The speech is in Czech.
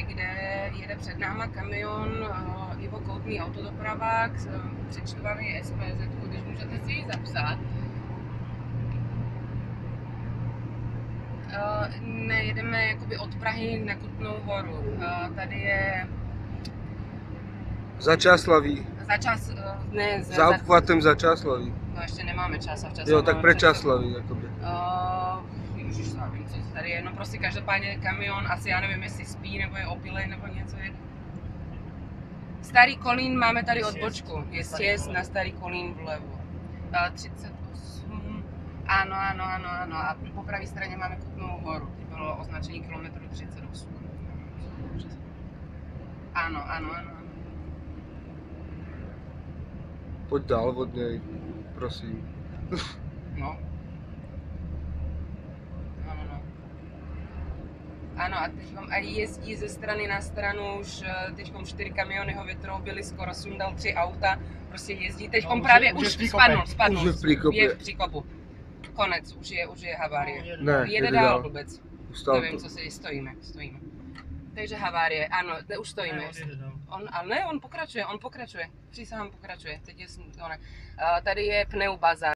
kde jede před náma kamion Ivo Koutný autodoprava, přečtovaný SPZ, když můžete si ji zapsat. Nejedeme jakoby od Prahy na Kutnou Horu. Tady je... Začáslaví. Za obchvatem Začáslaví. No ještě nemáme čas a včas. Jo, tak pre Čáslaví, jakoby. Ježiš, nevím, co tady je. No prostě každopádně kamion, asi já nevím, jestli spí, nebo je opilej, nebo něco je. Starý Kolín máme tady odbočku. Je sjezd na Starý Kolín vlevo. 38. Ano. A po pravé straně máme Kutnou Horu. To bylo označení kilometru 38. Ano. Pojď dál od něj, prosím. No. Ano, a jezdí ze strany na stranu už teďkom 4 kamiony ho vytroubili, skoro sundal 3 auta, prostě jezdí teďkom no, právě už spadnul, je v příkopu. Konec, už je havárie. Ne, jede dál vůbec. Nevím, co si stojíme. Takže havárie, ano, už stojíme. On pokračuje, přísahám pokračuje. Teď je, tady je pneubazar.